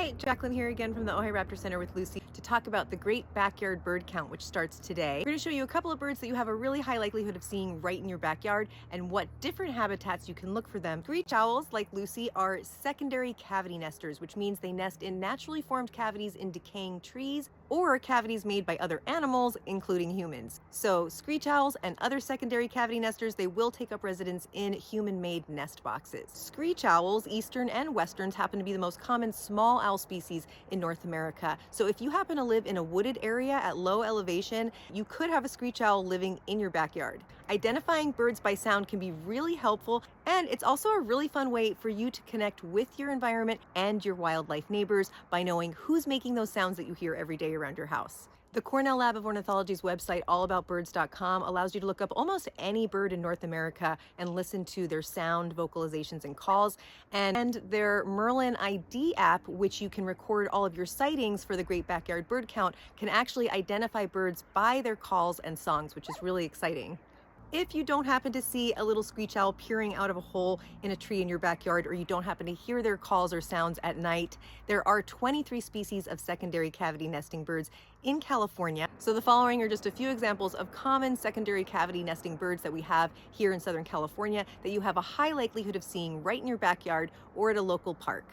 Hi, Jacqueline here again from the Ojai Raptor Center with Lucy to talk about the Great Backyard Bird Count, which starts today. We're going to show you a couple of birds that you have a really high likelihood of seeing right in your backyard and what different habitats you can look for them. Screech owls, like Lucy, are secondary cavity nesters, which means they nest in naturally formed cavities in decaying trees or cavities made by other animals, including humans. So screech owls and other secondary cavity nesters, they will take up residence in human-made nest boxes. Screech owls, eastern and westerns, happen to be the most common small owl species in North America. So if you happen to live in a wooded area at low elevation, you could have a screech owl living in your backyard. Identifying birds by sound can be really helpful, and it's also a really fun way for you to connect with your environment and your wildlife neighbors by knowing who's making those sounds that you hear every day around your house. The Cornell Lab of Ornithology's website, allaboutbirds.com, allows you to look up almost any bird in North America and listen to their sound, vocalizations, and calls. And their Merlin ID app, which you can record all of your sightings for the Great Backyard Bird Count, can actually identify birds by their calls and songs, which is really exciting. If you don't happen to see a little screech owl peering out of a hole in a tree in your backyard, or you don't happen to hear their calls or sounds at night, there are 23 species of secondary cavity nesting birds in California. So the following are just a few examples of common secondary cavity nesting birds that we have here in Southern California that you have a high likelihood of seeing right in your backyard or at a local park.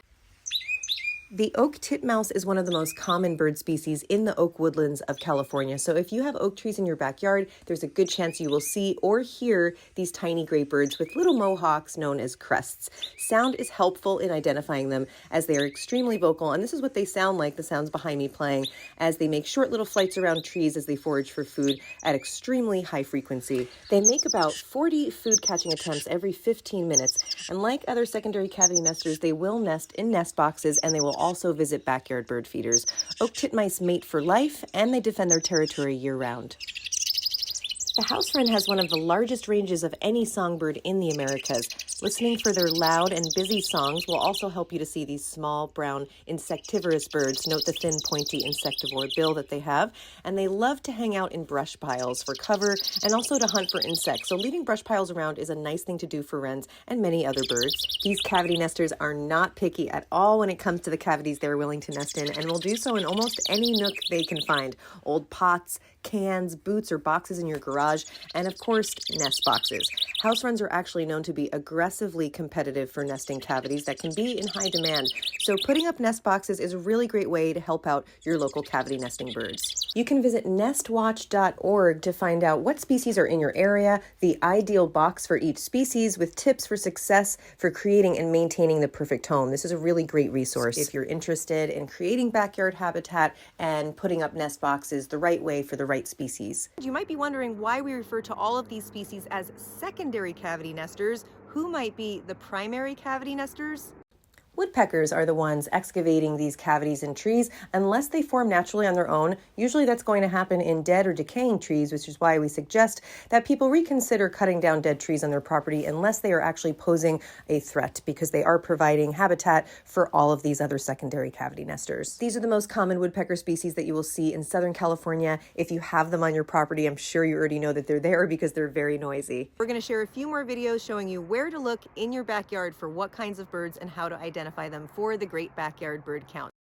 The oak titmouse is one of the most common bird species in the oak woodlands of California. So if you have oak trees in your backyard, there's a good chance you will see or hear these tiny gray birds with little mohawks known as crests. Sound is helpful in identifying them as they are extremely vocal, and this is what they sound like, the sounds behind me playing, as they make short little flights around trees as they forage for food at extremely high frequency. They make about 40 food catching attempts every 15 minutes, and like other secondary cavity nesters, they will nest in nest boxes, and they will also visit backyard bird feeders. Oak titmice mate for life, and they defend their territory year-round. The house wren has one of the largest ranges of any songbird in the Americas. Listening for their loud and busy songs will also help you to see these small, brown, insectivorous birds. Note the thin, pointy insectivore bill that they have. And they love to hang out in brush piles for cover and also to hunt for insects. So leaving brush piles around is a nice thing to do for wrens and many other birds. These cavity nesters are not picky at all when it comes to the cavities they're willing to nest in, and will do so in almost any nook they can find. Old pots, cans, boots, or boxes in your garage, and of course, nest boxes. House wrens are actually known to be aggressively competitive for nesting cavities that can be in high demand. So putting up nest boxes is a really great way to help out your local cavity nesting birds. You can visit nestwatch.org to find out what species are in your area, the ideal box for each species, with tips for success for creating and maintaining the perfect home. This is a really great resource if you're interested in creating backyard habitat and putting up nest boxes the right way for the right species. You might be wondering why we refer to all of these species as secondary cavity nesters. Who might be the primary cavity nesters? Woodpeckers are the ones excavating these cavities in trees. Unless they form naturally on their own, usually that's going to happen in dead or decaying trees, which is why we suggest that people reconsider cutting down dead trees on their property unless they are actually posing a threat, because they are providing habitat for all of these other secondary cavity nesters. These are the most common woodpecker species that you will see in Southern California. If you have them on your property, I'm sure you already know that they're there because they're very noisy. We're going to share a few more videos showing you where to look in your backyard for what kinds of birds and how to identify them for the Great Backyard Bird Count.